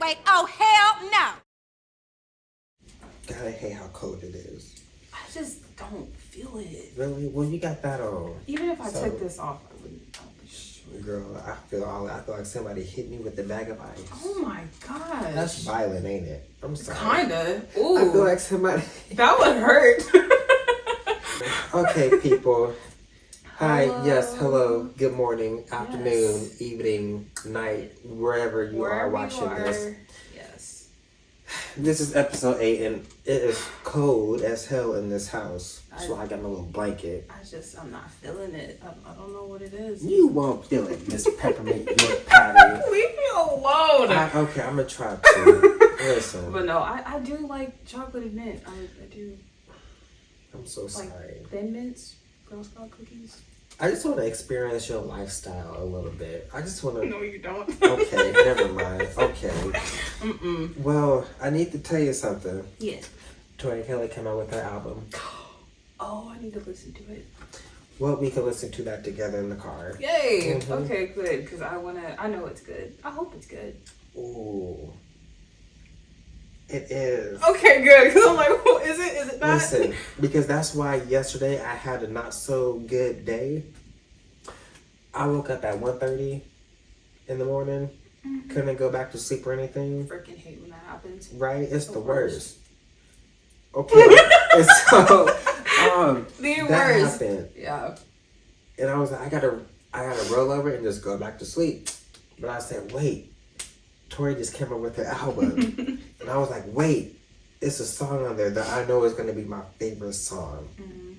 way. Oh, hell no. God, I hate how cold it is. I just don't feel it. Really? Well, you got that on. Even if I took this off, I wouldn't. Girl, I feel like somebody hit me with a bag of ice. Oh my gosh. That's violent, ain't it? I'm sorry. Kinda. Ooh. I feel like somebody. That would hurt. Okay, people. Hi, Hello. yes, hello, good morning, afternoon, evening, night, wherever you are watching this. Yes. This is episode 8, and it is cold as hell in this house. So I got my little blanket. I'm not feeling it. I don't know what it is. You won't feel it, Miss Peppermint Milk Patty. Leave me alone. Okay, I'm gonna try to. Listen. But no, I do like chocolate and mint. I do. I'm so sorry. Like Thin Mints, Girl Scout cookies. I just want to experience your lifestyle a little bit. I just want to. No, you don't. Okay, never mind. Okay. Mm-mm. Well, I need to tell you something. Yes. Tori Kelly came out with her album. Oh, I need to listen to it. Well, we can listen to that together in the car. Yay! Mhm. Okay, good. Because I know it's good. I hope it's good. Ooh. It is. Okay, good. Because I'm like, well, is it? Is it not? Listen, because that's why yesterday I had a not so good day. I woke up at 1:30 in the morning. Mm-hmm. Couldn't go back to sleep or anything. Freaking hate when that happens. Right? It's the worst. worst. Okay. And so, The that worst. happened. Yeah. And I was like, I gotta roll over and just go back to sleep. But I said, wait, Tori just came up with her album. And I was like, wait, it's a song on there that I know is gonna be my favorite song. Mm-hmm.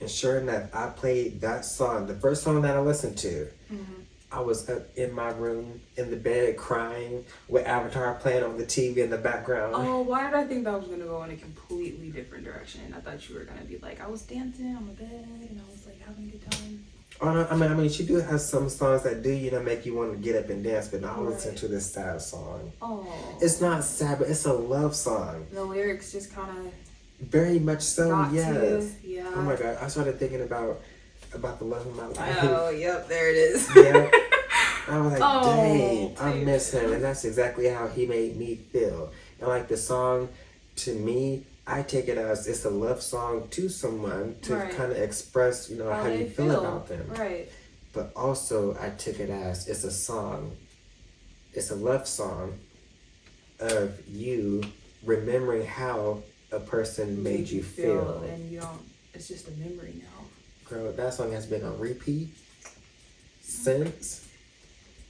And sure enough, I played that song, the first song that I listened to. Mm-hmm. I was up in my room, in the bed, crying, with Avatar playing on the TV in the background. Oh, why did I think that was going to go in a completely different direction? I thought you were going to be like, I was dancing on my bed and I was like having a good time. Oh, no, I mean, she do have some songs that do, make you want to get up and dance, but I'll Right. listen to this sad song. Oh. It's not sad, but it's a love song. The lyrics just kind of Very much so, got yes. to you. Yeah. Oh my God, I started thinking about the love of my life. Oh, yep, there it is. Yeah. I was like, Oh, dang, I baby. miss him. And that's exactly how he made me feel. And like the song, to me, I take it as it's a love song to someone to Right. kind of express, how they you feel about them. Right. But also, I took it as it's a song. It's a love song of you remembering how a person made you feel. And you don't, it's just a memory now. Girl, that song has been on repeat since.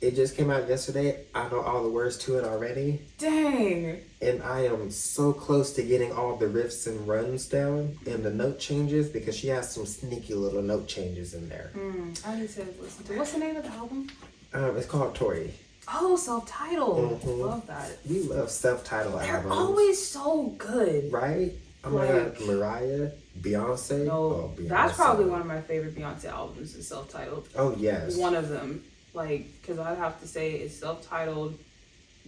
It just came out yesterday. I know all the words to it already. Dang. And I am so close to getting all the riffs and runs down and the note changes because she has some sneaky little note changes in there. I need to listen to. What's the name of the album? It's called Tori. Oh, self-titled. Mhm. Love that. We love self-titled They're albums. always so good. Right? Oh my God. Like- Mariah, Beyonce. No, Oh, Beyonce. that's probably one of my favorite Beyonce albums is self-titled. Oh, yes. One of them. Because I'd have to say it's self-titled,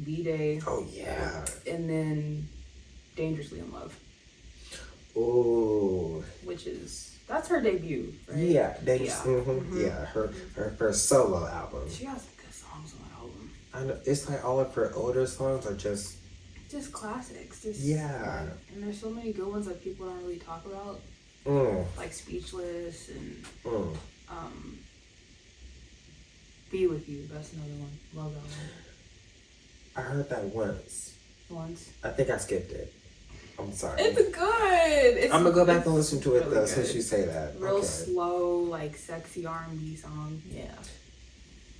B-Day, Oh, yeah. and then Dangerously in Love, Oh. that's her debut, right? Yeah. Yeah. Yeah, her first solo album. She has some good songs on that album. I know, it's like all of her older songs are just Just classics. Yeah. And there's so many good ones that people don't really talk about, like Speechless and Be With You. That's another one. Love that one. I heard that once. I think I skipped it. I'm sorry. It's good. I'm gonna go back and listen to it really though good. since you say that. Real Okay. slow, like sexy R&B song. Yeah.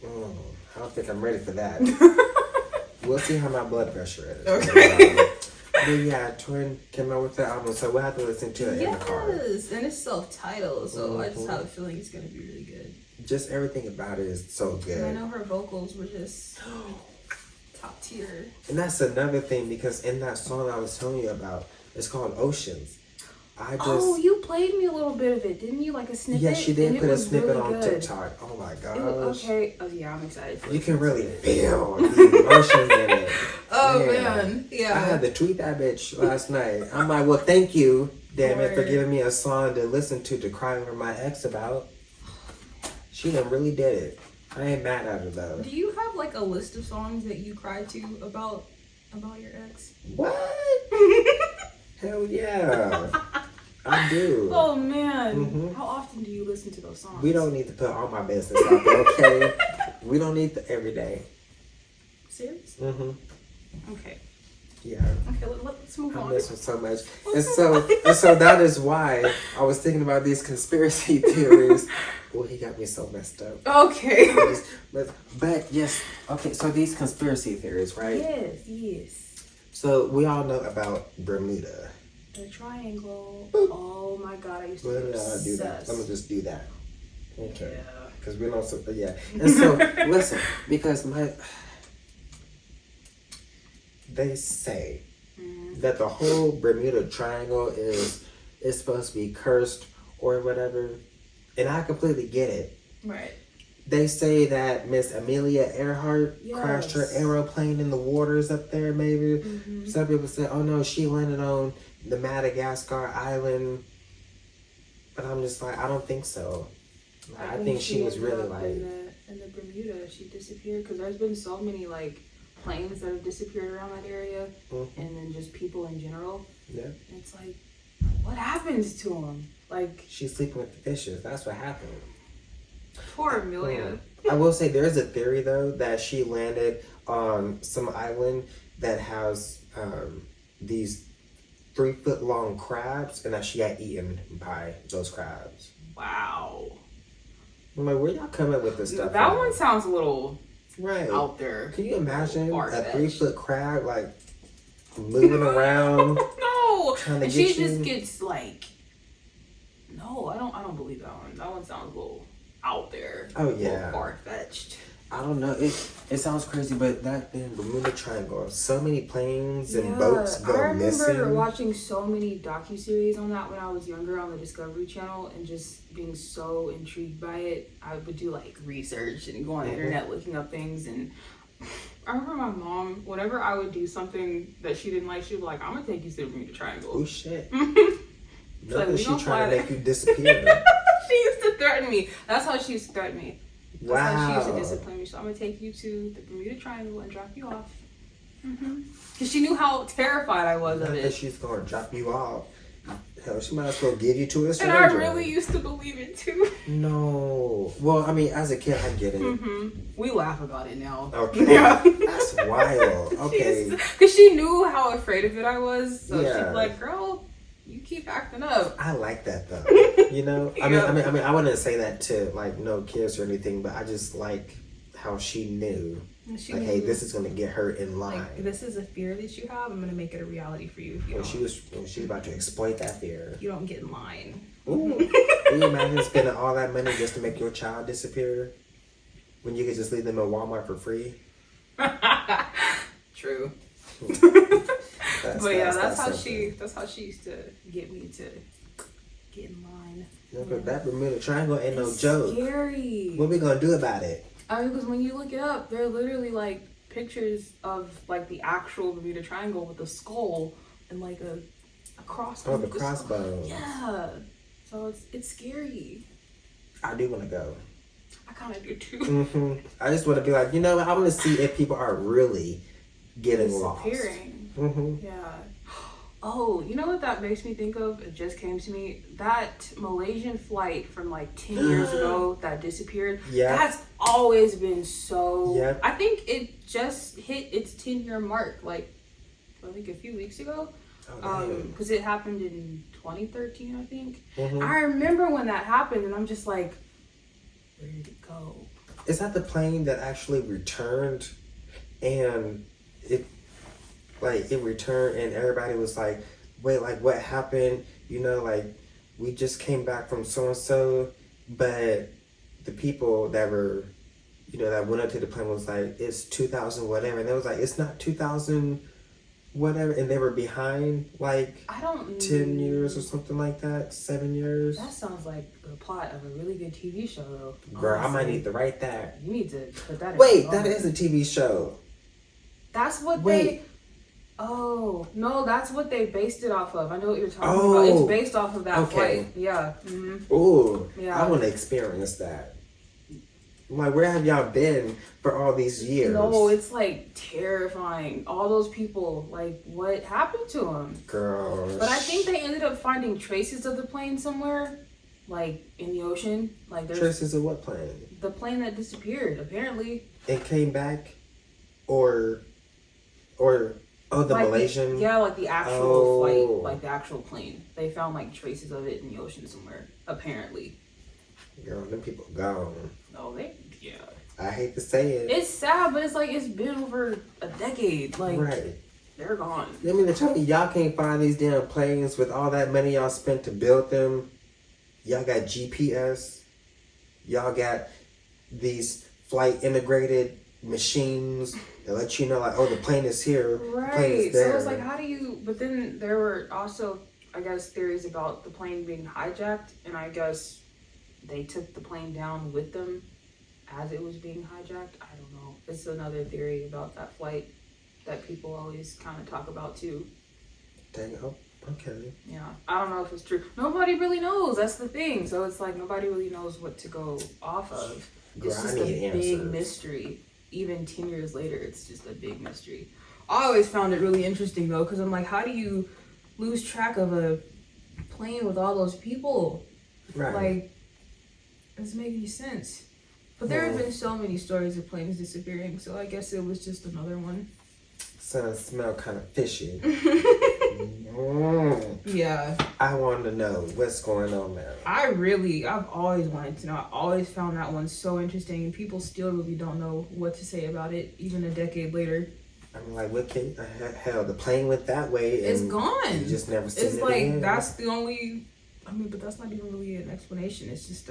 I don't think I'm ready for that. We'll see how my blood pressure is. Okay. But yeah, Twin came out with the album, so we'll have to listen to it in the car. Yes, and it's self-titled, so I just Mhm. have a feeling it's gonna be really good. Just everything about it is so good. And I know her vocals were just top tier. And that's another thing because in that song I was telling you about, it's called Oceans. Oh, you played me a little bit of it, didn't you? Like a snippet? Yeah, she did And it put a was snippet really on good. TikTok. Oh my gosh. It was, okay. Oh yeah, I'm excited for You it. can really feel the emotions in it. Oh Yeah. man, yeah. I had to tweet that bitch last night. I'm like, well, thank you, damn it, for Word. giving me a song to listen to cry over my ex about. She done really did it. I ain't mad at her though. Do you have like a list of songs that you cry to about your ex? What? Hell yeah. I do. Oh man. Mhm. How often do you listen to those songs? We don't need to put all my business out there, okay? We don't need the every day. Serious? Mm-hmm. Okay. Yeah. Okay, let's move I on. miss her so much. And so that is why I was thinking about these conspiracy theories. Well, he got me so messed up. Okay. But yes, okay, so these conspiracy theories, right? Yes. So we all know about Bermuda. The triangle. Boop. Oh my god, I used to Let be me obsessed. do that. Let me just do that. Okay. Yeah. Because we don't, yeah. And so, listen, because they say that the whole Bermuda Triangle is supposed to be cursed or whatever, and I completely get it. Right. They say that Miss Amelia Earhart crashed her Yes. aeroplane in the waters up there, maybe. Mm-hmm. Some people say, oh no, she landed on the Madagascar island. But I'm just like, I don't think so. I think she was ended really up like... in the Bermuda. She disappeared because there's been so many like planes that have disappeared around that area, and then just people in general. Yeah. It's like, what happens to them? Like, She's sleeping with the fishes. That's what happened. poor Amelia. I will say there is a theory though that she landed on some island that has these 3-foot long crabs, and that she got eaten by those crabs. Wow. I'm like, where y'all come up with this stuff? That from? one sounds a little Right. out there. Can you imagine a Far-fetched. 3-foot crab like moving around? No, Trying to and she get you? just gets like, no, I don't believe that one. That one sounds a little out there. Oh, yeah. Far fetched. I don't know. It sounds crazy, but that in Bermuda Triangle, so many planes and boats go I remember missing. watching so many docuseries on that when I was younger on the Discovery Channel, and just being so intrigued by it. I would do like research and go on the internet looking up things. And I remember my mom, whenever I would do something that she didn't like, she'd be like, "I'm gonna take you to the Bermuda Triangle." Oh shit! Like, Nothing. we She don't trying to fly make you disappear. She used to threaten me. That's how she used to threaten me. That's how she used to Wow. discipline me. So I'm gonna take you to the Bermuda Triangle and drop you off. Because she knew how terrified I was Not of that it. she's gonna drop you off. Hell, she might as well give you to a And stranger. I really used to believe it too. No. Well, I mean, as a kid, I get it. We laugh about it now. Okay. Yeah. That's wild. Okay. Because she knew how afraid of it I was. So she'd Yeah. be like, "Girl, you keep acting up." I like that though. You know, I mean, I wouldn't say that to like no kids or anything, but I just like how she knew, And she like, knew, hey, this is gonna get her in line. like, this is a fear that you have. I'm gonna make it a reality for you. If you when don't, she was about to exploit that fear. you don't get in line. Ooh. Can you imagine spending all that money just to make your child disappear when you could just leave them at Walmart for free? True. That's That's how something. she used to get me to get in line. Yeah, but that Bermuda Triangle ain't no joke. Scary. What we gonna do about it? I mean, because when you look it up, there are literally like pictures of like the actual Bermuda Triangle with a skull and like a crossbow. Oh, the crossbow. Yeah. So it's scary. I do want to go. I kind of do too. I just want to be like, you know, I want to see if people are really getting lost. Disappearing. Yeah. Oh, you know what that makes me think of? It just came to me. That Malaysian flight from like 10 years ago that disappeared. Yeah. That's always been so... Yep. I think it just hit its 10-year mark, like, I think a few weeks ago. Because it happened in 2013, I think. I remember when that happened, and I'm just like, where did it go? Is that the plane that actually returned, and it returned, and everybody was like, wait, like what happened? You know, like we just came back from so and so, but the people that were, you know, that went up to the plane was like, it's 2000 whatever, and they was like, it's not 2000 whatever, and they were behind like I don't 10 years or something like that, 7 years. That sounds like the plot of a really good TV show, though. Girl, I might honestly. need to write that. You need to put that in. Wait, your that phone. is a TV show. That's what Wait. they. Oh no, that's what they based it off of. I know what you're talking Oh. about. It's based off of that Okay. flight. Yeah. Ooh, Yeah. I want to experience that. I'm like, where have y'all been for all these years? No, it's like terrifying. All those people, like, what happened to them? Girl. But I think they ended up finding traces of the plane somewhere, like in the ocean. Like there's Traces of what plane? the plane that disappeared. Apparently, It came back, or oh, the like Malaysian. yeah, like the actual Oh. flight, like the actual plane. They found like traces of it in the ocean somewhere. Apparently, Girl, them people gone. no, yeah. I hate to say it. It's sad, but it's like it's been over a decade. Like Right. they're gone. I mean, tell me y'all can't find these damn planes with all that money y'all spent to build them. Y'all got GPS. Y'all got these flight integrated machines that let you know, like, oh, the plane is here. The plane Right. is there. So it's like, how do you? But then there were also, I guess, theories about the plane being hijacked, and I guess they took the plane down with them as it was being hijacked. I don't know. It's another theory about that flight that people always kind of talk about too. Dang, oh, okay. Yeah, I don't know if it's true. Nobody really knows. That's the thing. So it's like nobody really knows what to go off of. It's Girl, just I a need big answers. mystery. Even 10 years later, it's just a big mystery. I always found it really interesting though, because I'm like, how do you lose track of a plane with all those people? Right. Like, it doesn't make any sense. But there have No. been so many stories of planes disappearing, so I guess it was just another one. So it smelled kind of fishy. Yeah. I want to know what's going on there. I've always wanted to know. I always found that one so interesting, and people still really don't know what to say about it, even a decade later. I'm like, what can hell? The plane went that way, and It's gone. You just never seen It's it like again. that's the only. I mean, but that's not even really an explanation. It's just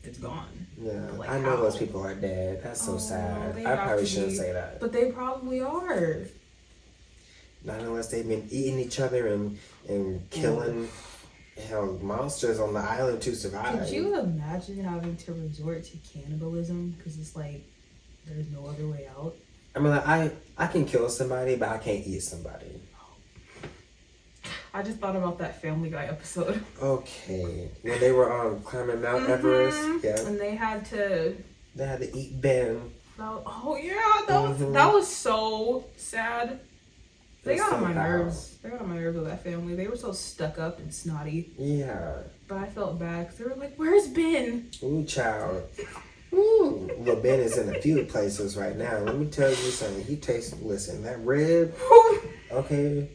it's gone. Yeah, Like, I know how? those people are dead. That's so Oh, sad. they I have probably to shouldn't be. say that. But they probably are. Not unless they've been eating each other and killing hell monsters on the island to survive. Could you imagine having to resort to cannibalism? Because it's like there's no other way out. I mean, like, I can kill somebody, but I can't eat somebody. I just thought about that Family Guy episode. Okay, when they were climbing Mount Everest, yeah, And they had to. they had to eat Ben. Oh yeah, that was so sad. They got on my nerves. They got on my nerves with that family. They were so stuck up and snotty. Yeah. But I felt bad 'cause they were like, "Where's Ben?" Ooh, child. Ooh. Well, Ben is in a few places right now. Let me tell you something. He tastes. Listen, that rib. Okay.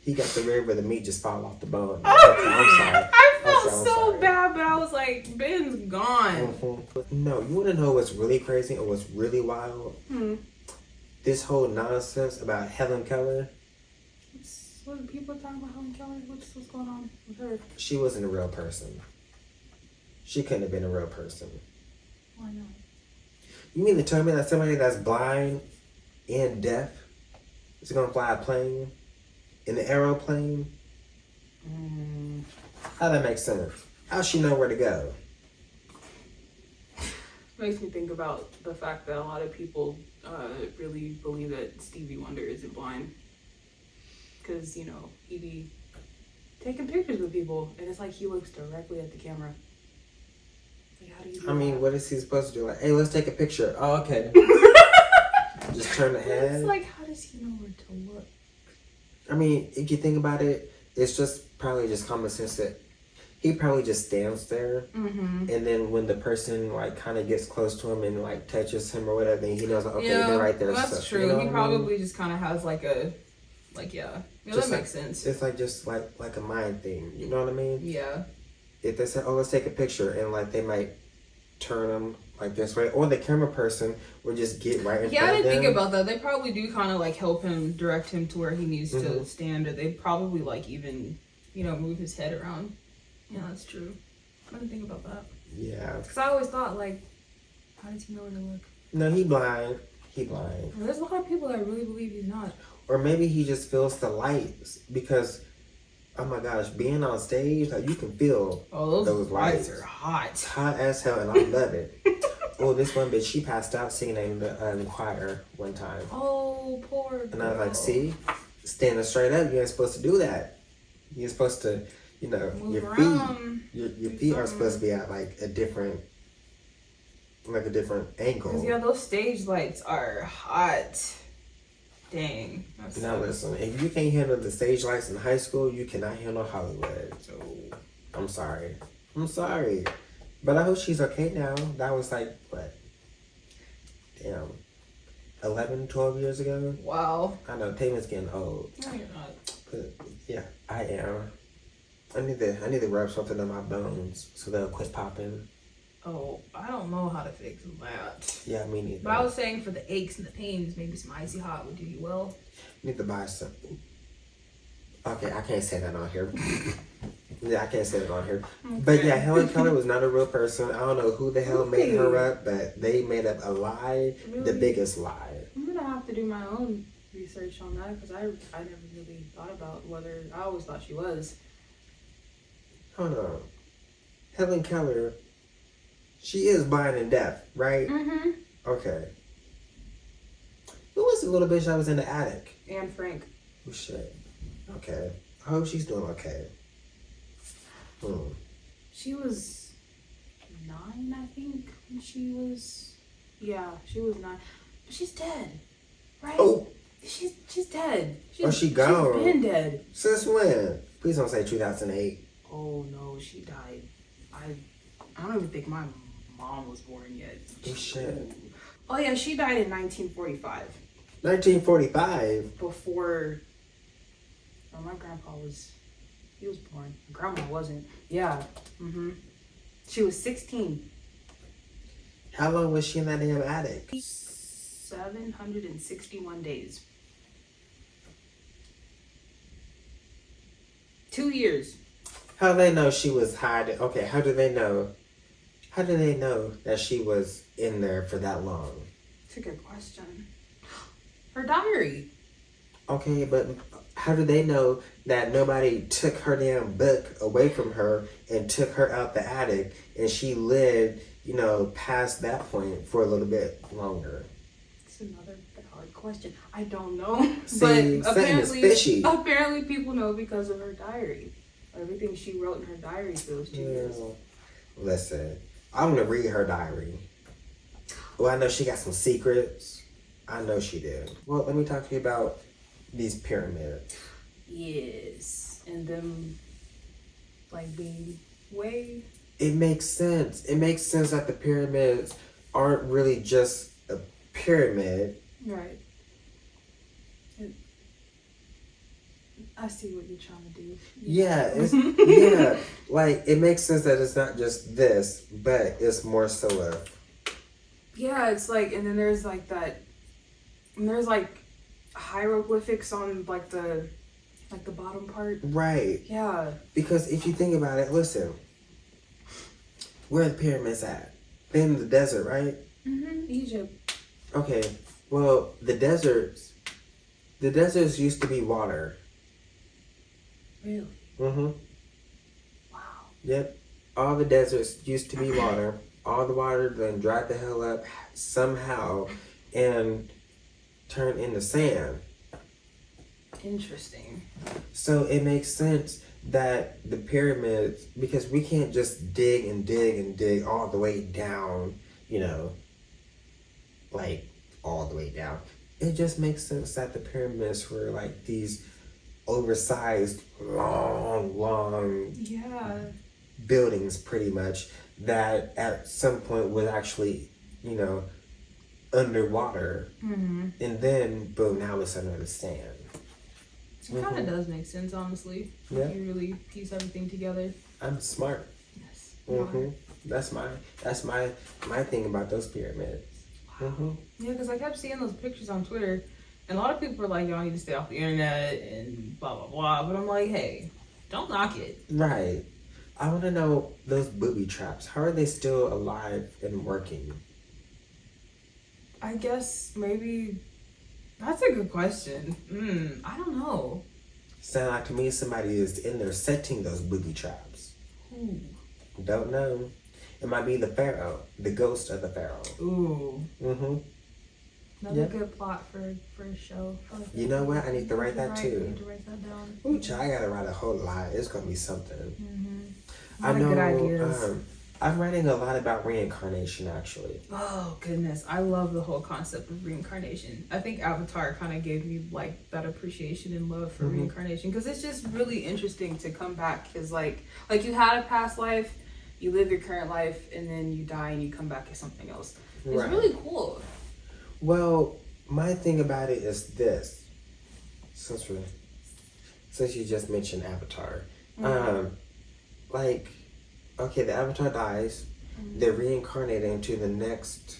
He got the rib where the meat just fall off the bone. Okay, I'm sorry. I felt Okay, I'm so sorry. bad, but I was like, "Ben's gone." Mhm. No, you want to know what's really crazy or what's really wild? This whole nonsense about Helen Keller. What are people talking about Helen Keller? What's going on with her? She wasn't a real person. She couldn't have been a real person. Why not? You mean to tell me that somebody that's blind and deaf is gonna fly a plane in an aeroplane? How that make sense? How she know where to go? Makes me think about the fact that a lot of people really believe that Stevie Wonder isn't blind. Because, you know, he be taking pictures with people, and it's like he looks directly at the camera. Like, how do you do I mean, that? what is he supposed to do? Like, hey, let's take a picture. Oh, okay. Just turn the head. It's like, how does he know where to look? I mean, if you think about it, it's just probably just common sense that he probably just stands there, and then when the person like kind of gets close to him and like touches him or whatever, then he knows like, okay, they're right there. That's So, true. you know He what I mean? probably just kind of has like a, like, yeah. Yeah, Just that like- makes sense. It's like just like a mind thing. You know what I mean? Yeah. If they say, "Oh, let's take a picture," and like they might turn them like this way, or the camera person will just get right in Yeah, I front of didn't them. think about that. They probably do kind of like help him, direct him to where he needs to Mhm. stand, or they probably like even, you know, move his head around. Yeah, that's true. I didn't think about that. Yeah. Because I always thought, like, how does he know where to look? No, he blind. He blind. Well, there's a lot of people that really believe he's not. Or maybe he just feels the lights because, oh my gosh, being on stage, like you can feel Oh, those lights lights. are hot. It's hot as hell, and I love it. Oh, this one bitch, she passed out singing in the choir one time. Oh, poor girl. And I was like, see, standing straight up, you ain't supposed to do that. You're supposed to, you know, Move your around. feet, your feet are supposed to be at like a different like a different angle. Cause yeah, those stage lights are hot. Dang. Now listen, if you can't handle the stage lights in high school, you cannot handle Hollywood. So I'm sorry. But I hope she's okay now. That was like what? Damn. 11, 12 years ago? Wow. I know, Taman's getting old. No, you're not. But yeah, I am. I need to rub something on my bones so they'll quit popping. Oh, I don't know how to fix that. Yeah, me neither. But I was saying for the aches and the pains, maybe some icy hot would do you well. Need to buy something. Okay, I can't say that on here. Yeah, I can't say that on here. Okay. But yeah, Helen Keller was not a real person. I don't know who the hell made her up, but they made up a lie, the biggest lie. I'm gonna have to do my own research on that because I never really thought about whether I always thought she was. Hold on. Helen Keller, she is blind and deaf, right? Mm-hmm. Okay. Who was the little bitch that was in the attic? Anne Frank. Oh shit. Okay. I hope she's doing okay. She was 9, I think, when she was. Yeah, she was 9. But she's dead, right? Oh. She's dead. She gone? She's been dead. Since when? Please don't say 2008. Oh no, she died. I don't even think my mom was born yet. Oh shit. Oh yeah, she died in 1945. 1945? Before my grandpa was born. Grandma wasn't. Yeah. She was 16. How long was she in that damn attic? 761 days. 2 years. How do they know she was hiding? Okay, how do they know? How do they know that she was in there for that long? That's a good question. Her diary. Okay, but how do they know that nobody took her damn book away from her and took her out the attic and she lived, past that point for a little bit longer? It's another valid question. I don't know. See, but fishy. apparently people know because of her diary. Everything she wrote in her diary for those 2 years. Listen, I'm gonna read her diary. Well, I know she got some secrets. I know she did. Well, let me talk to you about these pyramids. Yes. And them, being way... It makes sense. It makes sense that the pyramids aren't really just a pyramid. Right. I see what you're trying to do. Yeah, it makes sense that it's not just this, but it's more so of. Yeah, it's and then there's that, and there's hieroglyphics on the bottom part. Right. Yeah. Because if you think about it, listen, where are the pyramids at? They're in the desert, right? Egypt. Okay, well, the deserts used to be water. Really? Wow. Yep. All the deserts used to be water. All the water then dried the hell up somehow and turned into sand. Interesting. So it makes sense that the pyramids, because we can't just dig and dig and dig all the way down, all the way down. It just makes sense that the pyramids were these oversized, long buildings pretty much that at some point was actually, underwater. And then, boom, now it's under the sand. It kind of does make sense, honestly. Yeah. You really piece everything together. I'm smart. Yes. That's my thing about those pyramids. Wow. Yeah, because I kept seeing those pictures on Twitter, and a lot of people were like, y'all need to stay off the internet and blah, blah, blah. But I'm like, hey, don't knock it. Right. I want to know those booby traps. How are they still alive and working? I guess maybe that's a good question. I don't know. Sound like to me somebody is in there setting those booby traps. Ooh. Don't know. It might be the pharaoh, the ghost of the pharaoh. Ooh. Another Yep. good plot for a show. You know what? I need to write that too. You need to write that down. Ooh, child, I gotta write a whole lot. It's gonna be something. A lot of good ideas. I'm writing a lot about reincarnation, actually. Oh goodness, I love the whole concept of reincarnation. I think Avatar kind of gave me like that appreciation and love for reincarnation because it's just really interesting to come back because like you had a past life, you live your current life, and then you die and you come back as something else. It's really cool. Well, my thing about it is this. Since you just mentioned Avatar, like, okay, the Avatar dies, they're reincarnated into the next,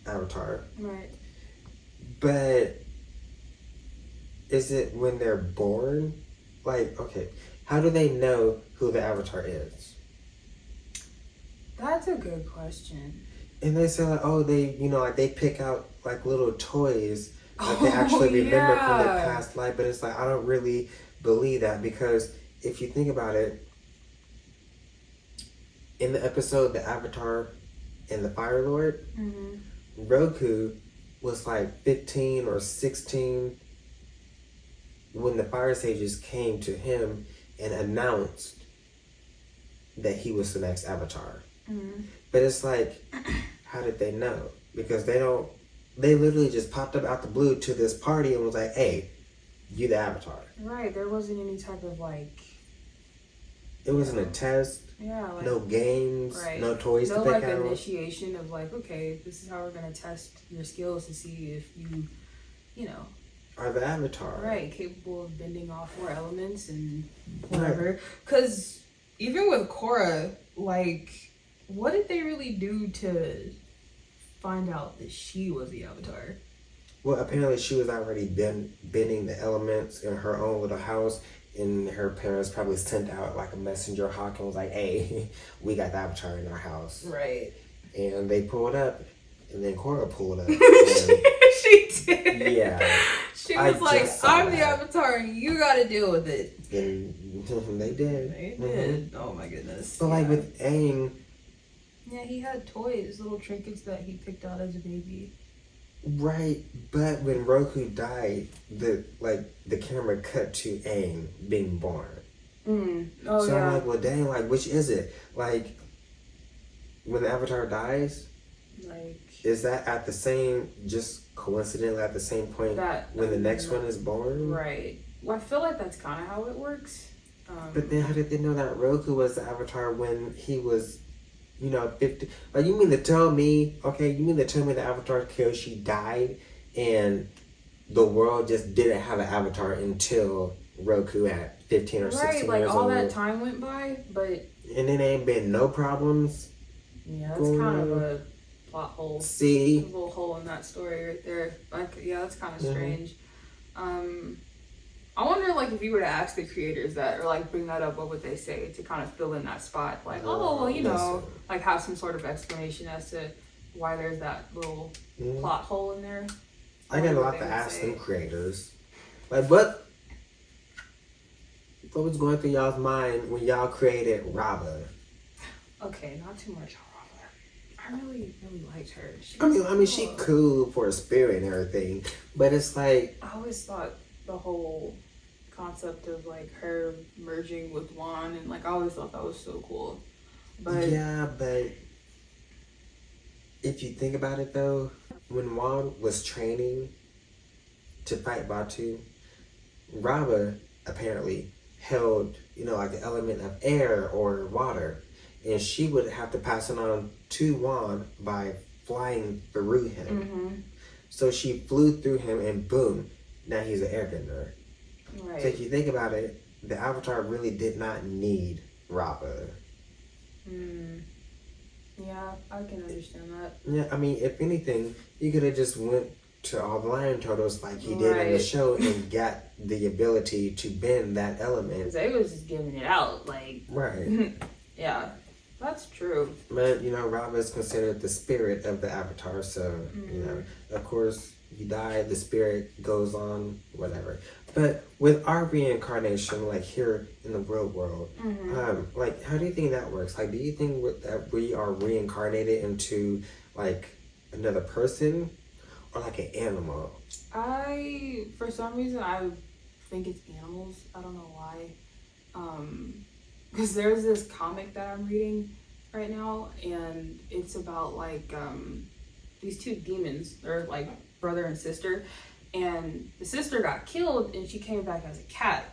Avatar. Right. But is it when they're born? Like, okay, how do they know who the Avatar is? That's a good question. And they say like, oh, they pick out like little toys that they actually remember from their past life. But it's like, I don't really believe that because if you think about it, in the episode The Avatar and the Fire Lord, Roku was like 15 or 16 when the Fire Sages came to him and announced that he was the next Avatar. But it's like, how did they know? Because they literally just popped up out the blue to this party and was like, hey, you the Avatar. Right, there wasn't any type of like... It wasn't a test. Yeah, like... No games, no toys to pick out. No, like, initiation of like, okay, this is how we're going to test your skills to see if you are the Avatar. Right, capable of bending all four elements and whatever. Because even with Korra, like... What did they really do to find out that she was the Avatar? Well, apparently she was already bending the elements in her own little house, and her parents probably sent out like a messenger hawk and was like, hey, we got the Avatar in our house. Right. And they pulled up, and then Korra pulled up. She did. Yeah. She was like, I'm the Avatar and you gotta deal with it. And they did. They did. Oh my goodness. But like with Aang... Yeah, he had toys, little trinkets that he picked out as a baby. Right, but when Roku died, the camera cut to Aang being born. Oh, so yeah. I'm like, well, dang, like, which is it? Like, when the Avatar dies, like, is that at the same, just coincidentally at the same point when the next one is born? Right. Well, I feel like that's kind of how it works. But then how did they know that Roku was the Avatar when he was... 50. Like, you mean to tell me the Avatar Kyoshi died and the world just didn't have an Avatar until Roku at 15 or 16 years old? Right, like all that time went by, but... And then ain't been no problems. Yeah, that's kind of a plot hole. See? A little hole in that story right there. Like, yeah, that's kind of strange. I wonder, like, if you were to ask the creators that, or, like, bring that up, what would they say to kind of fill in that spot? Like, like, have some sort of explanation as to why there's that little plot hole in there. I got a lot to ask them creators. Like, what was going through y'all's mind when y'all created Rava? Okay, not too much on Rava. I really, really liked her. I mean, she cool for a spirit and everything, but it's like... I always thought the whole concept of like her merging with Wan and like I always thought that was so cool. But yeah, but if you think about it though, when Wan was training to fight Batu, Rava apparently held, like the element of air or water, and she would have to pass it on to Wan by flying through him. So she flew through him and boom, now he's an airbender. Right. So if you think about it, the Avatar really did not need Rava. Yeah, I can understand that. Yeah, I mean, if anything, you could have just went to all the lion turtles like he did in the show and got the ability to bend that element. Because they was just giving it out, like... Right. Yeah, that's true. But, Rava is considered the spirit of the Avatar, so, of course... You die, the spirit goes on, whatever. But with our reincarnation, like here in the real world, like how do you think that works? Like, do you think that we are reincarnated into like another person or like an animal? For some reason, I think it's animals. I don't know why. Because there's this comic that I'm reading right now, and it's about like these two demons. They're like brother and sister, and the sister got killed, and she came back as a cat,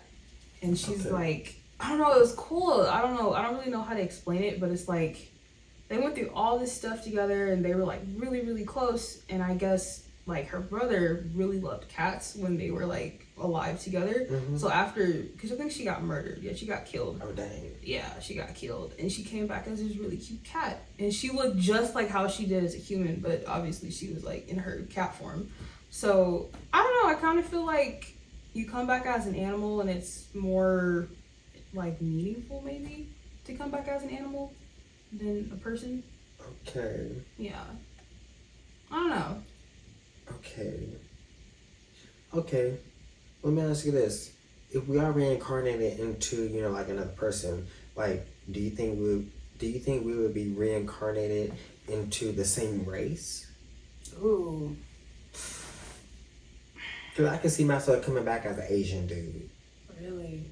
and she's like, I don't know, it was cool. I don't know, I don't really know how to explain it, but it's like they went through all this stuff together, and they were like really, really close. And I guess like her brother really loved cats when they were like alive together. So after, because I think she got murdered. Yeah, she got killed. Oh dang. Yeah, she got killed, and she came back as this really cute cat, and she looked just like how she did as a human, but obviously she was like in her cat form. So I don't know, I kind of feel like you come back as an animal, and it's more like meaningful maybe to come back as an animal than a person. Okay. Yeah, I don't know. Okay. Let me ask you this: if we are reincarnated into, you know, like another person, like, do you think we would be reincarnated into the same race? Ooh. Cause I can see myself coming back as an Asian dude. Really?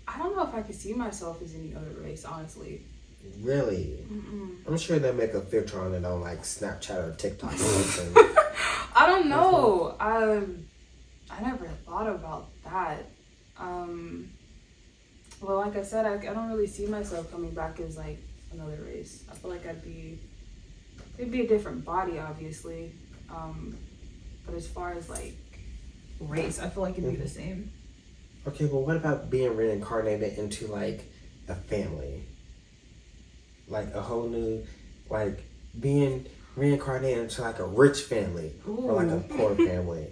I don't know if I could see myself as any other race, honestly. Really? I'm sure they'll make a filter on it on like Snapchat or TikTok or something. I don't know. I never thought about that. Well, like I said, I don't really see myself coming back as like another race. I feel like it'd be a different body, obviously. But as far as like race, I feel like it'd be the same. Okay, well, what about being reincarnated into like a family? Like a whole new, like being reincarnated into like a rich family or like a poor family.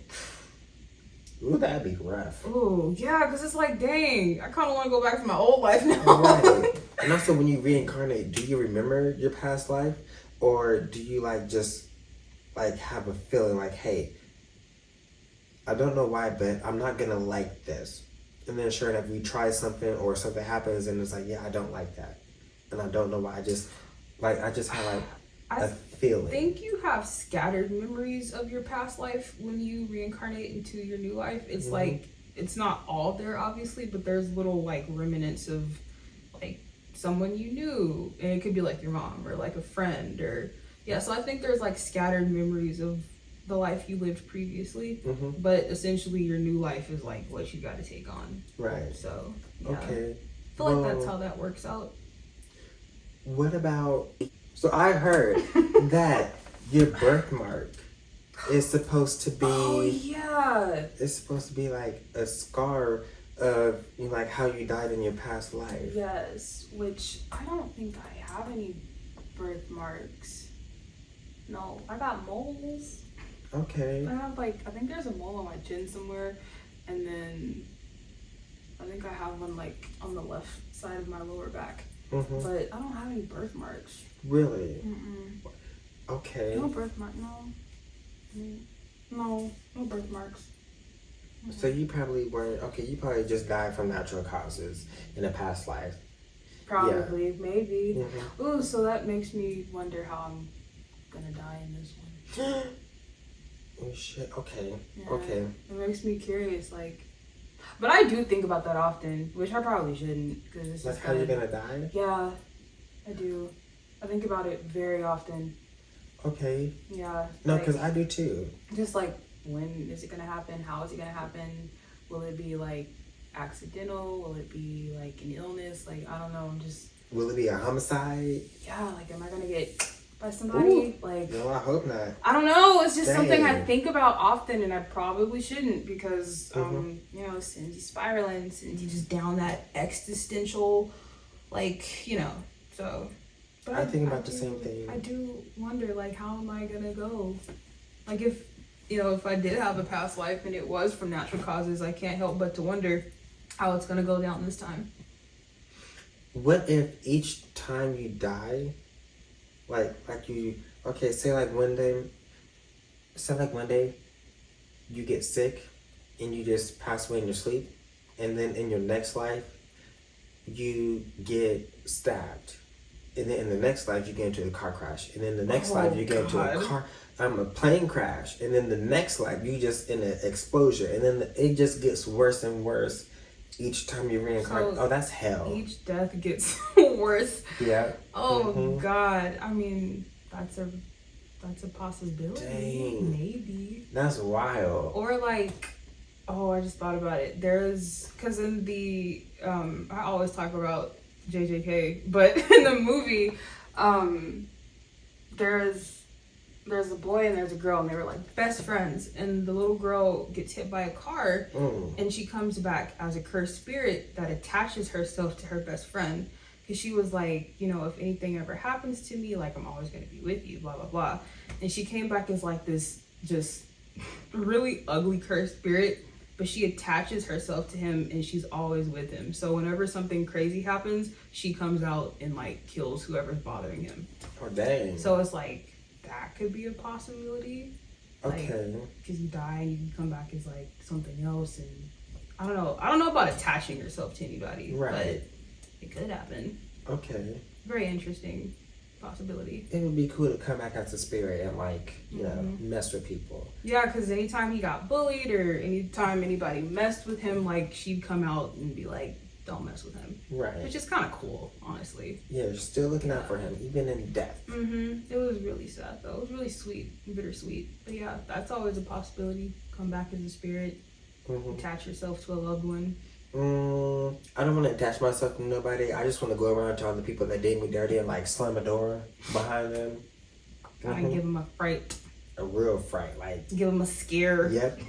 Ooh, that'd be rough. Ooh, yeah, because it's like, dang, I kind of want to go back to my old life now. Right. And also, when you reincarnate, do you remember your past life? Or do you like just like have a feeling like, hey, I don't know why, but I'm not going to like this. And then sure enough, you try something or something happens and it's like, yeah, I don't like that. And I don't know why. I just have like a feeling. I think you have scattered memories of your past life when you reincarnate into your new life. It's like, it's not all there obviously, but there's little like remnants of like someone you knew, and it could be like your mom or like a friend or so I think there's like scattered memories of the life you lived previously, but essentially your new life is like what you got to take on. Right. So yeah. Okay. I feel like that's how that works out. What about, so I heard that your birthmark is supposed to be, it's supposed to be like a scar of, you know, like how you died in your past life. Yes, which I don't think I have any birthmarks. No, I got moles. Okay. I have like, I think there's a mole on my chin somewhere, and then I think I have one like on the left side of my lower back. But I don't have any birthmarks. Really? Okay. No birthmark, no birthmarks. So you probably weren't, you probably just died from natural causes in a past life. Probably, maybe. Ooh, so that makes me wonder how I'm gonna die in this one. Oh shit, okay. Yeah, okay. It makes me curious, like, but I do think about that often, which I probably shouldn't, because it's like just how you're gonna die? Yeah, I do. I think about it very often. Okay. Yeah. No, like, because I do too. Just like, when is it gonna happen? How is it gonna happen? Will it be like accidental? Will it be like an illness? Like, I don't know. Will it be a homicide? Yeah, like, am I gonna get by somebody? Ooh. Like, no, I hope not. I don't know. It's just something I Dang. think about often, and I probably shouldn't, because you know, sends you spiraling, sends you just down that existential, like, you know. So, but I think about the same thing. I do wonder, like, how am I gonna go? Like, if you know, if I did have a past life and it was from natural causes, I can't help but to wonder how it's gonna go down this time. What if each time you die, like you, okay, say like one day you get sick and you just pass away in your sleep, and then in your next life you get stabbed, and then in the next life you get into a car crash, and then the next life you get into a plane crash, and then the next life you just in an explosion, and then it just gets worse and worse each time you reincarnate. So oh, that's hell. Each death gets worse. Yeah. Oh God. I mean, that's a possibility. Dang. Maybe. That's wild. Or like, oh, I just thought about it. Because in the I always talk about JJK, but in the movie, there's a boy and there's a girl, and they were like best friends, and the little girl gets hit by a car, and she comes back as a cursed spirit that attaches herself to her best friend, because she was like, you know, if anything ever happens to me, like, I'm always going to be with you, blah blah blah. And she came back as like this just really ugly cursed spirit, but she attaches herself to him and she's always with him. So whenever something crazy happens, she comes out and like kills whoever's bothering him. Oh dang. So it's like, that could be a possibility. Okay. Because you die and you can come back as like something else, and I don't know about attaching yourself to anybody, right, but it could happen. Okay. Very interesting possibility. It would be cool to come back as a spirit and like, you know, mess with people. Yeah, because anytime he got bullied or anytime anybody messed with him, like, she'd come out and be like, don't mess with him. Right. Which is kind of cool, honestly. Yeah, you're still looking out for him, even in death. It was really sad, though. It was really sweet, bittersweet. But yeah, that's always a possibility. Come back as a spirit. Attach yourself to a loved one. I don't want to attach myself to nobody. I just want to go around to all the people that did me dirty and like slam a door behind them. Kind of give them a fright. A real fright, like give them a scare. Yep.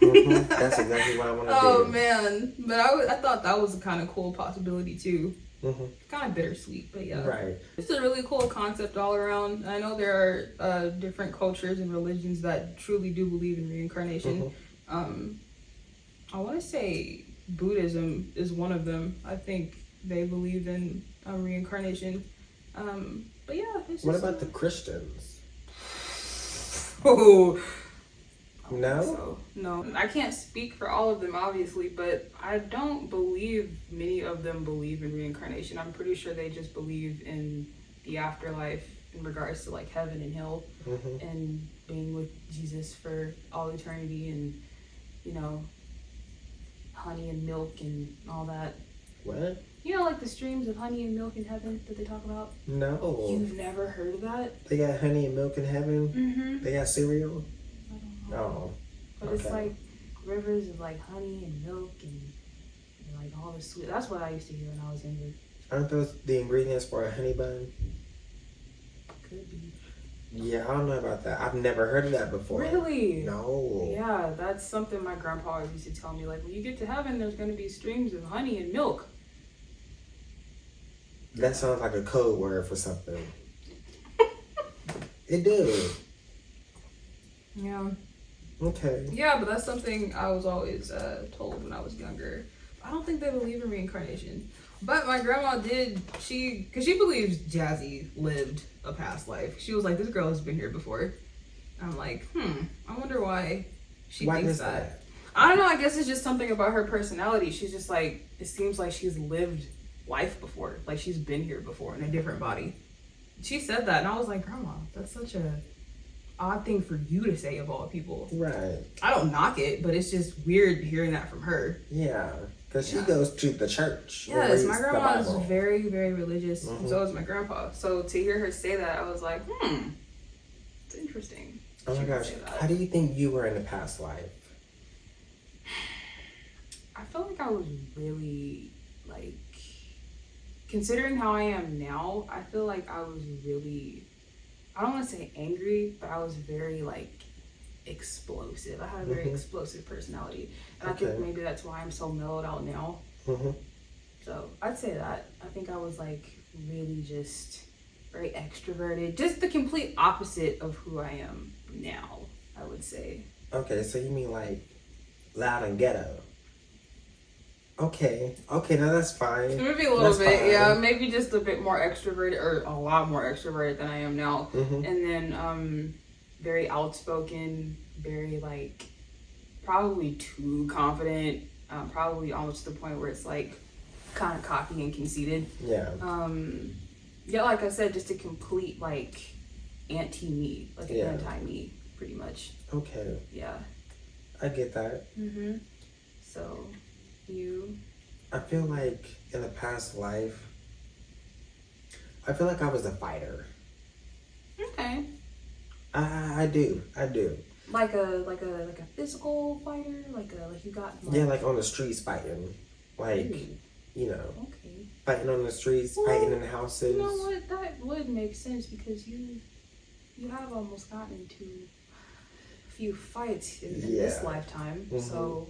That's exactly what I want to do. Oh man, but I thought that was a kind of cool possibility too. Kind of bittersweet, but yeah. Right. It's a really cool concept all around. I know there are different cultures and religions that truly do believe in reincarnation. I want to say Buddhism is one of them. I think they believe in reincarnation. But yeah. It's what just, about the Christians? Oh. No? So, no. I can't speak for all of them, obviously, but I don't believe many of them believe in reincarnation. I'm pretty sure they just believe in the afterlife in regards to like heaven and hell and being with Jesus for all eternity and, you know, honey and milk and all that. What? You know, like the streams of honey and milk in heaven that they talk about? No. You've never heard of that? They got honey and milk in heaven? They got cereal? I don't know. Oh. But it's like rivers of like honey and milk and like all the sweet. That's what I used to hear when I was younger. Aren't those the ingredients for a honey bun? Could be. Yeah, I don't know about that. I've never heard of that before. Really? No. Yeah, that's something my grandpa always used to tell me. Like, when you get to heaven, there's going to be streams of honey and milk. That sounds like a code word for something. It does. Yeah. Okay. Yeah, but that's something I was always told when I was younger. I don't think they believe in reincarnation. But my grandma did, because she believes Jazzy lived a past life. She was like, this girl has been here before. I'm like, I wonder why she thinks that. I don't know, I guess it's just something about her personality. She's just like, it seems like she's lived life before. Like she's been here before in a different body. She said that and I was like, Grandma, that's such a odd thing for you to say of all people. Right. I don't knock it, but it's just weird hearing that from her. Yeah. Because she goes to the church. Yes, my grandma is very, very religious. And so is my grandpa. So to hear her say that, I was like, it's interesting. Oh my gosh. How do you think you were in a past life? I felt like I was really, like, considering how I am now, I feel like I was really, I don't want to say angry, but I was very, like, explosive. I had a very explosive personality. And I think maybe that's why I'm so mellowed out now. So I'd say that. I think I was, like, really just very extroverted. Just the complete opposite of who I am now, I would say. Okay, so you mean, like, loud and ghetto. Okay, now that's fine. Maybe a little bit, yeah. Maybe just a bit more extroverted, or a lot more extroverted than I am now. And then very outspoken, very like probably too confident, probably almost to the point where it's like kind of cocky and conceited. Yeah. Yeah, like I said, just a complete like anti-me, like an anti-me, pretty much. Okay. Yeah. I get that. So. You? I feel like in a past life, I feel like I was a fighter. Okay. I do. Like a physical fighter, like you got. Yeah, like on the streets fighting, like Ooh. you know, Okay. fighting on the streets, Well, fighting in the houses. You know what? That would make sense because you have almost gotten into a few fights in this lifetime. Mhm. So.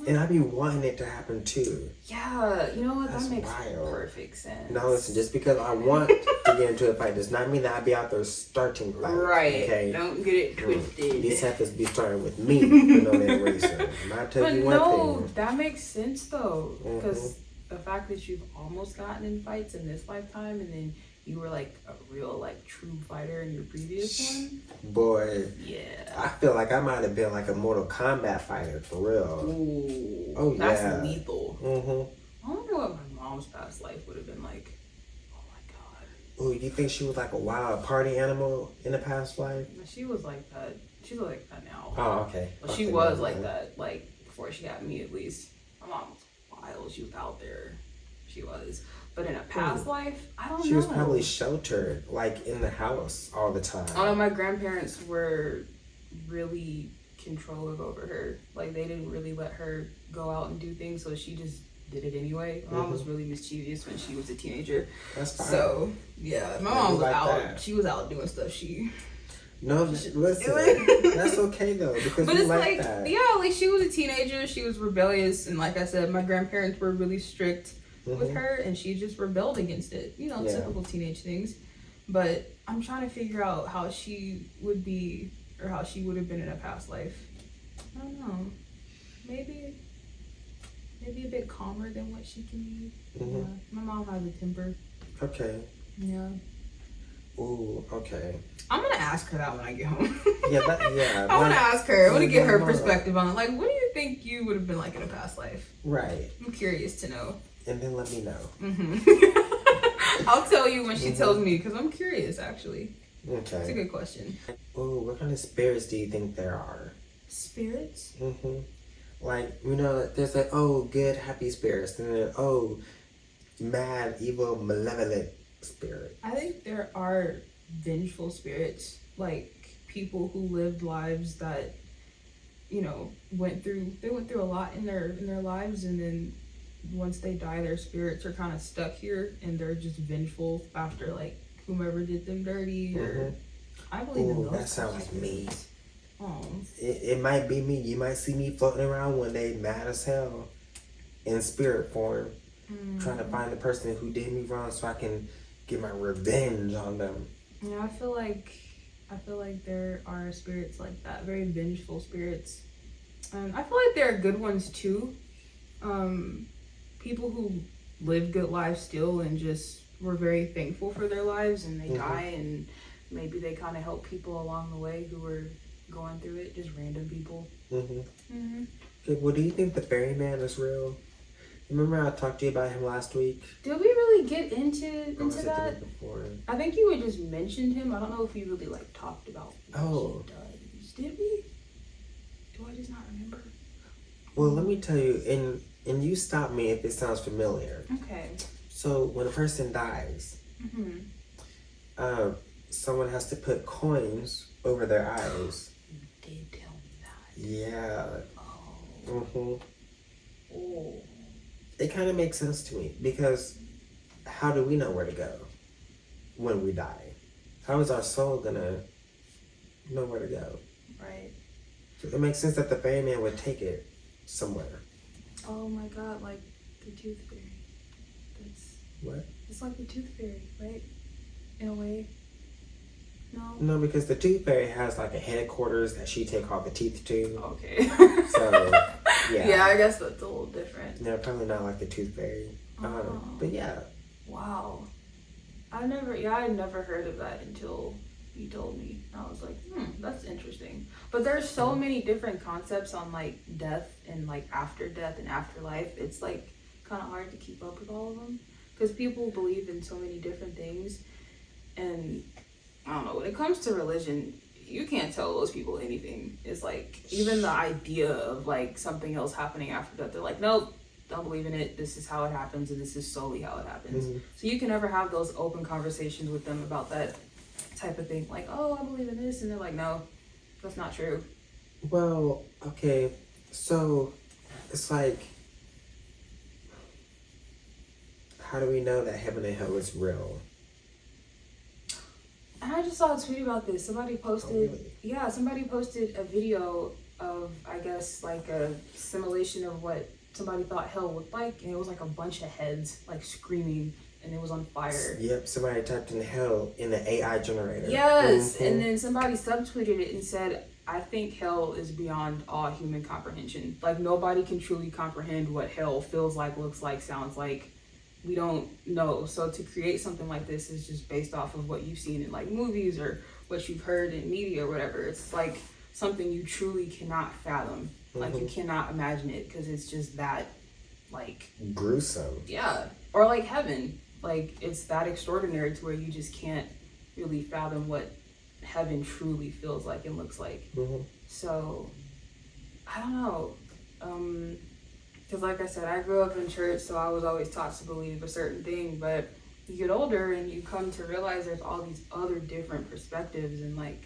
And I be wanting it to happen too. Yeah, you know what? That's That makes wild. perfect sense. Now listen, just because I want to get into a fight does not mean that I'd be out there starting fights. Right. Okay. Don't get it twisted. These heifers be starting with me for no damn reason. And I tell But you one no, thing. that makes sense though, because Mhm. the fact that you've almost gotten in fights in this lifetime, and then you were like a real like true fighter in your previous one. Boy, Yeah. I feel like I might have been like a Mortal Kombat fighter for real. Ooh. Oh, That's yeah. lethal. Mm-hmm. I wonder what my mom's past life would have been like. Oh my god. Ooh, you think she was like a wild party animal in a past life? She was like that. She's like that now. Oh, okay. But Okay, she was never like mind. that, like before she got me at least. My mom was wild. She was out there. She was. But in a past life, I don't know. She was probably sheltered, like in the house all the time. I know my grandparents were really controlling over her. Like they didn't really let her go out and do things, so she just did it anyway. My mom was really mischievous when she was a teenager. That's fine. So yeah, my Yeah, mom we was like out. that. She was out doing stuff. No, listen, that's okay though because But we it's like like, that. yeah, like she was a teenager. She was rebellious, and like I said, my grandparents were really strict with her, and she just rebelled against it. You know, Yeah. typical teenage things. But I'm trying to figure out how she would be, or how she would have been in a past life. I don't know. Maybe a bit calmer than what she can be. Mhm. Yeah. My mom has a temper. Okay. Yeah. Ooh, okay. I'm gonna ask her that when I get home. Yeah, I want to ask her. I want to get her Mom. perspective on it. Like, what do you think you would have been like in a past life? Right. I'm curious to know. And then let me know. I'll tell you when she tells me because I'm curious. Actually, it's a Okay. good question. Ooh, what kind of spirits do you think there are? Spirits? Like, you know, there's like, oh, good, happy spirits. And then, oh, mad, evil, malevolent spirit. I think there are vengeful spirits, like people who lived lives that, you know, went through a lot in their lives, and then once they die, their spirits are kind of stuck here, and they're just vengeful after like whomever did them dirty. Or I believe in Ooh, those. that types sounds of like me. spirits. Oh, It might be me. You might see me floating around one day mad as hell in spirit form, trying to find the person who did me wrong so I can get my revenge on them. yeah. I feel like there are spirits like that, very vengeful spirits. I feel like there are good ones too. People who live good lives still and just were very thankful for their lives, and they die, and maybe they kind of help people along the way who were going through it, just random people. Okay, well, do you think the ferryman is real? Remember I talked to you about him last week? Did we really get into Or was it the that? week before? I think you had just mentioned him. I don't know if we really like talked about what Oh. he does. Did we? Do I just not remember? Well, let me tell you, and you stop me if it sounds familiar. Okay. So when a person dies, someone has to put coins over their eyes. You did tell me that. Yeah. Oh. Oh. It kind of makes sense to me because how do we know where to go when we die? How is our soul gonna know where to go? Right. So it makes sense that the ferryman would take it somewhere. Oh my god, like the tooth fairy. What? It's like the tooth fairy, right? In a way. No? No, because the tooth fairy has like a headquarters that she take all the teeth to. Okay. So, yeah. Yeah, I guess that's a little different. No, probably not like the tooth fairy. Oh. But yeah. Wow. I had never heard of that until you told me. I was like, that's interesting. But there's so many different concepts on like death and like after death and afterlife. It's like kind of hard to keep up with all of them because people believe in so many different things. And I don't know, when it comes to religion, you can't tell those people anything. It's like even the idea of like something else happening after death, they're like, nope, don't believe in it. This is how it happens, and this is solely how it happens. Mm-hmm. So you can never have those open conversations with them about that type of thing. Like, oh, I believe in this, and they're like, no, that's not true. Well, okay, so it's like, how do we know that heaven and hell is real? And I just saw a tweet about this. Somebody posted, somebody posted a video of, I guess, like a simulation of what somebody thought hell looked like, and it was like a bunch of heads like screaming, and it was on fire. Yep, somebody typed in hell in the AI generator. Yes, and then somebody subtweeted it and said, I think hell is beyond all human comprehension. Like, nobody can truly comprehend what hell feels like, looks like, sounds like. We don't know. So to create something like this is just based off of what you've seen in like movies or what you've heard in media or whatever. It's like something you truly cannot fathom. Like, you cannot imagine it because it's just that, like, gruesome. Yeah. Or like heaven. Like, it's that extraordinary to where you just can't really fathom what heaven truly feels like and looks like. So, I don't know. Because like I said, I grew up in church, so I was always taught to believe a certain thing. But you get older and you come to realize there's all these other different perspectives and like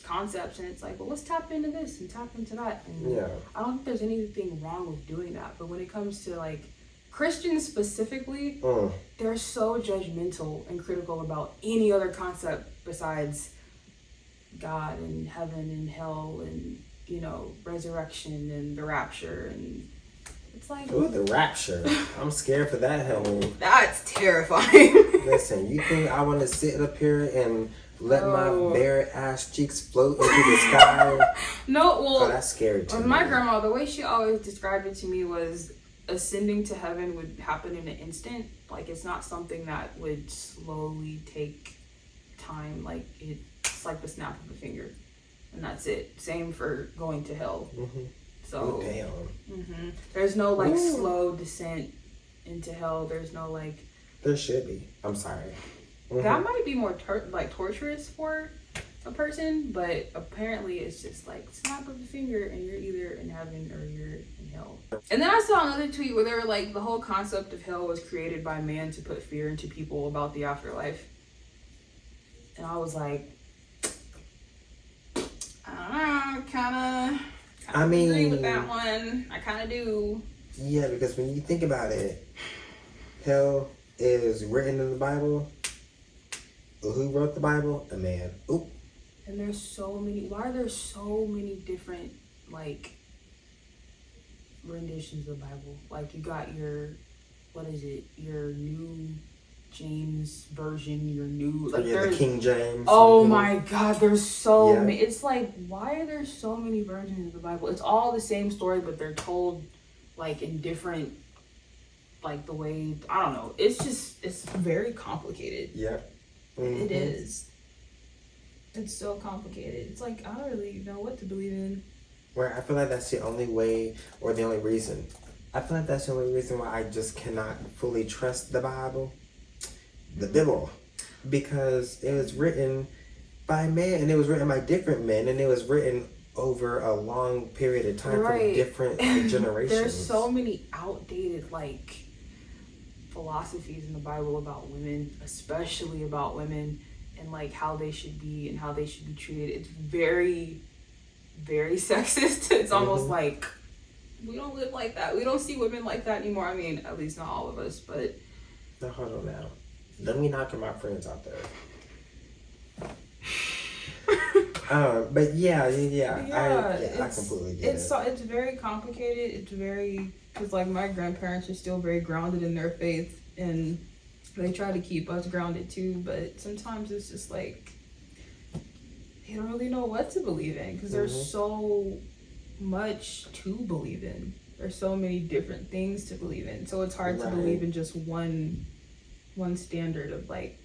concepts, and it's like, well, let's tap into this and tap into that. And I don't think there's anything wrong with doing that. But when it comes to like Christians specifically, they're so judgmental and critical about any other concept besides God and heaven and hell and, you know, resurrection and the rapture. And it's like, ooh, the rapture. I'm scared for that hell. That's terrifying. Listen, you think I want to sit up here and let my bare ass cheeks float into the sky? No, well, that's scary too. My grandma, the way she always described it to me was ascending to heaven would happen in an instant. Like, it's not something that would slowly take time. Like, it's like the snap of a finger, and that's it. Same for going to hell. So, damn. There's no like slow descent into hell. There's no like. There should be. I'm sorry. That might be more torturous for a person, but apparently it's just like snap of a finger and you're either in heaven or you're in hell. And then I saw another tweet where they were like, the whole concept of hell was created by man to put fear into people about the afterlife. And I was like, I don't know, kind of agree with that one. I kind of do. Yeah, because when you think about it, hell is written in the Bible. Who wrote the Bible? A man. Oop. And there's so many. Why are there so many different like renditions of the Bible? Like, you got your, what is it? Your New James version. Your new, like, the King James. Oh my God, there's so many. It's like, why are there so many versions of the Bible? It's all the same story, but they're told like in different, like the way, I don't know. It's just, it's very complicated. Yep. It is. It's so complicated. It's like, I don't really know what to believe in. Where I feel like that's the only way, or the only reason. I feel like that's the only reason why I just cannot fully trust the Bible, the Bible, because it was written by men, and it was written by different men, and it was written over a long period of time from different generations. There's so many outdated like philosophies in the Bible about women, especially about women, and like how they should be and how they should be treated. It's very, very sexist. It's almost like we don't live like that. We don't see women like that anymore. I mean, at least not all of us, but. Now, hold on now. Let me knock my friends out there. But I completely get it. It's very complicated. It's very, because like my grandparents are still very grounded in their faith, and they try to keep us grounded too. But sometimes it's just like they don't really know what to believe in because there's so much to believe in. There's so many different things to believe in, so it's hard to believe in just one standard of like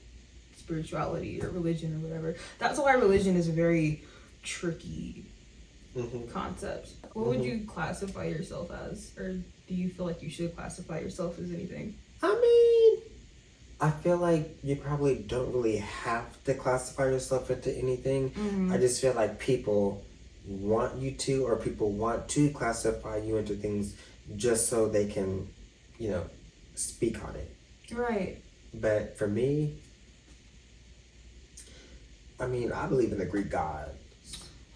spirituality or religion or whatever. That's why religion is a very tricky concept. What would you classify yourself as, or do you feel like you should classify yourself as anything? I mean, I feel like you probably don't really have to classify yourself into anything. I just feel like people want you to, or people want to classify you into things just so they can, you know, speak on it. Right. But for me, I mean, I believe in the Greek gods.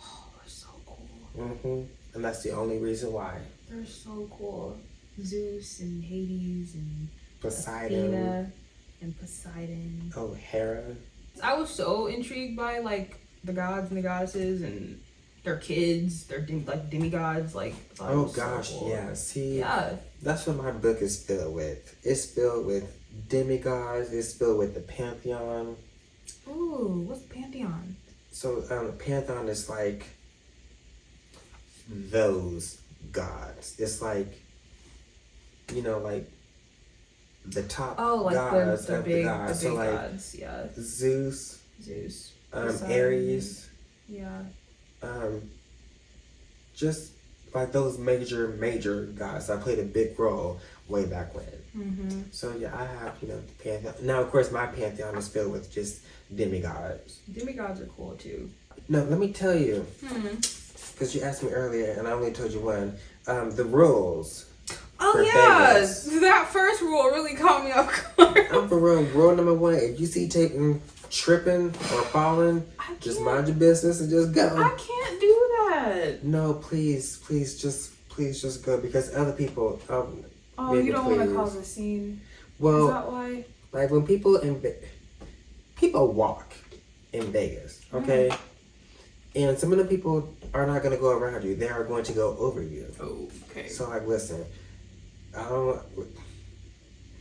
Oh, they're so cool. And that's the only reason why. They're so cool. Zeus and Hades and Poseidon. Athena and Poseidon. Oh, Hera. I was so intrigued by like the gods and the goddesses and their kids, their like demigods. Like, I thought it Oh was so gosh, cool. yeah. See, Yeah. that's what my book is filled with. It's filled with demigods. It's filled with the pantheon. Ooh, what's the pantheon? So the pantheon is like those gods. It's like, you know, like the top Like gods the of big, the gods. the big So like gods. Yeah. Zeus, Zeus. Poseidon. Aries, Yeah. just like those major gods. I played a big role way back when. So yeah, I have, you know, the pantheon. Now, of course, my pantheon is filled with just demigods. Demigods are cool too. No, let me tell you, because you asked me earlier, and I only told you one. The rules. Oh for yeah, Vegas. that first rule really caught me off guard. I'm for real. Rule number one: if you see Tatum tripping or falling, just mind your business and just go. I can't do that. No, please just go, because other people. Oh, you don't want to cause a scene. Well, is that why? Like when people people walk in Vegas, okay, and some of the people are not going to go around you; they are going to go over you. Oh, okay. So like, listen, I don't.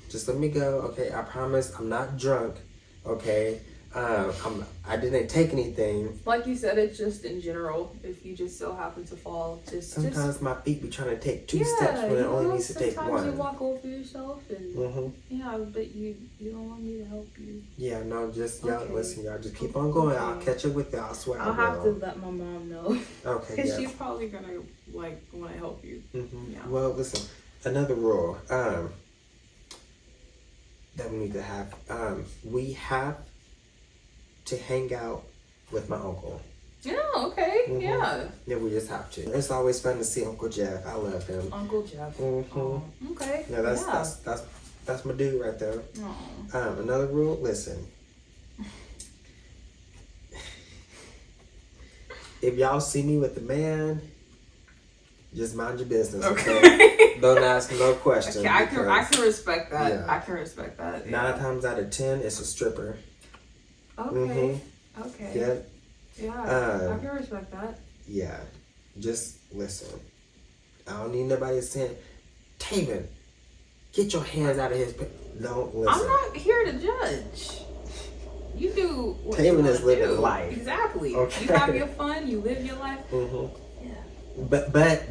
Just let me go, okay? I promise I'm not drunk, okay? I didn't take anything. Like you said, it's just in general. If you just so happen to fall, sometimes my feet be trying to take two steps when it only needs to take one. Sometimes you walk over yourself, and yeah, but you don't want me to help you. Yeah, no, just y'all listen, y'all just keep on going. I'll catch up with y'all. I swear I'll have to let my mom know. Okay, because she's probably gonna like want to help you. Yeah. Well, listen, another rule that we need to have. We have to hang out with my uncle. Yeah, okay, yeah. Yeah, we just have to. It's always fun to see Uncle Jeff. I love him. Uncle Jeff. Oh, okay. Yeah, that's my dude right there. Oh. Another rule. Listen, if y'all see me with the man, just mind your business. Okay. Don't ask no questions. Okay, I can respect that. Yeah. I can respect that. 9 times out of 10, it's a stripper. Okay. Okay. Yeah. Yeah. I can respect that. Yeah. Just listen. I don't need nobody saying, Taven, get your hands out of his. Don't listen. I'm not here to judge. You do what Taven you is living do. life. Exactly. Okay. You have your fun. You live your life. Yeah. But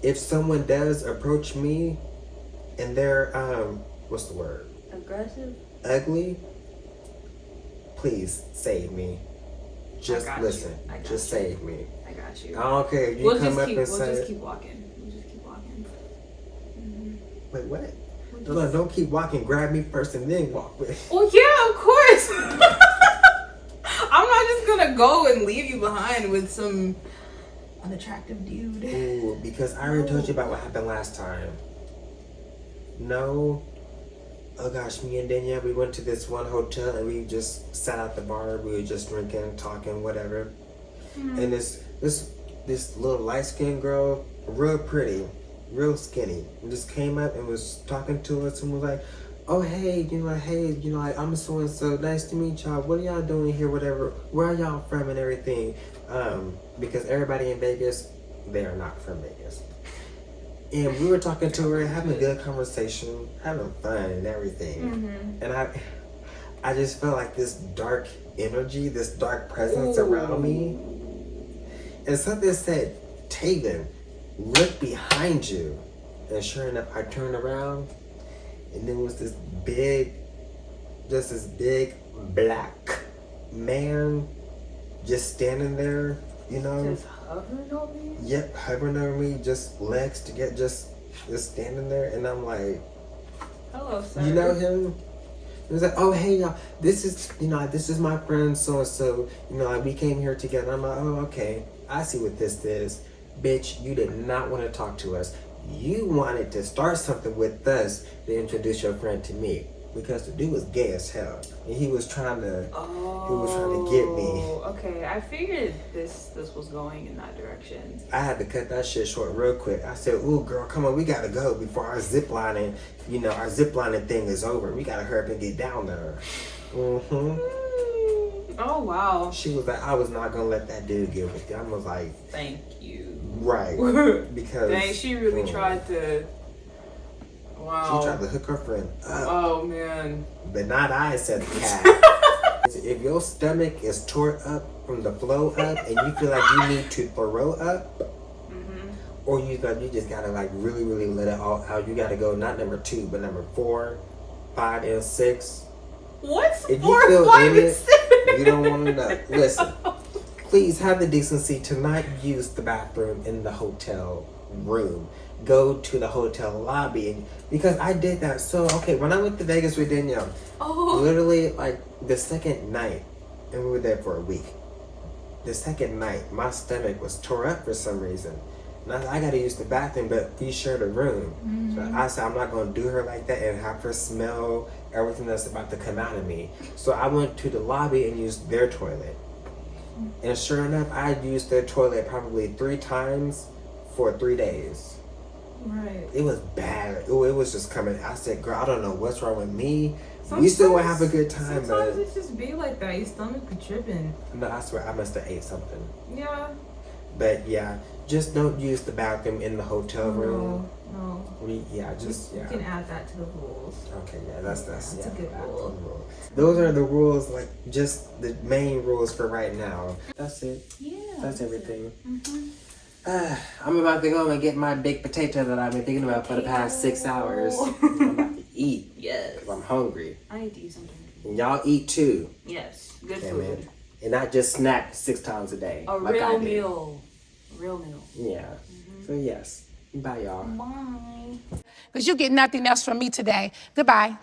if someone does approach me and they're what's the word? Aggressive. Ugly. Please save me. Just listen. Just save me. I got you. I don't care if you come up and say. We'll just keep walking. Wait, what? No, don't keep walking. Grab me first and then walk with. Well, yeah, of course. I'm not just gonna go and leave you behind with some unattractive dude. Ooh, because I already told you about what happened last time. No. Oh gosh, me and Danielle, we went to this one hotel and we just sat at the bar. We were just drinking, talking, whatever. And this little light skinned girl, real pretty, real skinny, just came up and was talking to us and was like, "Oh hey, like I'm so and so. Nice to meet y'all. What are y'all doing here? Whatever. Where are y'all from and everything?" Because everybody in Vegas, they are not from Vegas. And we were talking to her, having a good conversation, having fun and everything. And I just felt like this dark energy, this dark presence around me. And something said, Taven, look behind you. And sure enough, I turned around and there was this big black man just standing there, you know. Just hovering over me? Yep, hovering over me, just legs to get just standing there, and I'm like, "Hello, sir." You know him? He was like, "Oh hey y'all, this is my friend so and so. Like we came here together." I'm like, "Oh okay, I see what this is, bitch. You did not want to talk to us. You wanted to start something with us to introduce your friend to me. Because the dude was gay as hell. And he was trying to get me. Okay, I figured this was going in that direction. I had to cut that shit short real quick. I said, ooh, girl, come on, we gotta go before our ziplining, our ziplining thing is over. We gotta hurry up and get down there. Oh, wow. She was like, I was not gonna let that dude get with you. I was like, thank you. Right. Because dang, she really tried to. Wow. She tried to hook her friend up. Oh, man. But not I, said the cat. If your stomach is tore up from the flow up and you feel like you need to throw up, or you just gotta like really, really let it all out. You gotta go not number 2, but number 4, 5, and 6. What's if 4, you feel 5, in and 6? You don't want to know. Listen, please have the decency to not use the bathroom in the hotel room. Go to the hotel lobby, because I did that. So okay, when I went to Vegas with Danielle, literally like the second night, and we were there for a week. The second night, my stomach was tore up for some reason. And I got to use the bathroom, but we shared a room. So I said, I'm not going to do her like that and have her smell everything that's about to come out of me. So I went to the lobby and used their toilet. And sure enough, I used their toilet probably 3 times for 3 days. Right. It was bad. It was just coming. I said, girl, I don't know what's wrong with me. We still would have a good time, sometimes it just be like that. Your stomach be tripping. No, I swear, I must have ate something. Yeah. But yeah, just don't use the bathroom in the hotel room. No. You can add that to the rules. Okay, yeah, that's a good rule. Those are the rules, like just the main rules for right now. That's it. Yeah. That's everything. I'm about to go and get my baked potato that I've been thinking about for the past 6 hours. I'm about to eat. Yes. Because I'm hungry. I need to eat something. And y'all eat too. Yes. Good Okay, food. man. And not just snack 6 times a day. A like real meal. Yeah. So yes. Bye, y'all. Bye. Because you get nothing else from me today. Goodbye.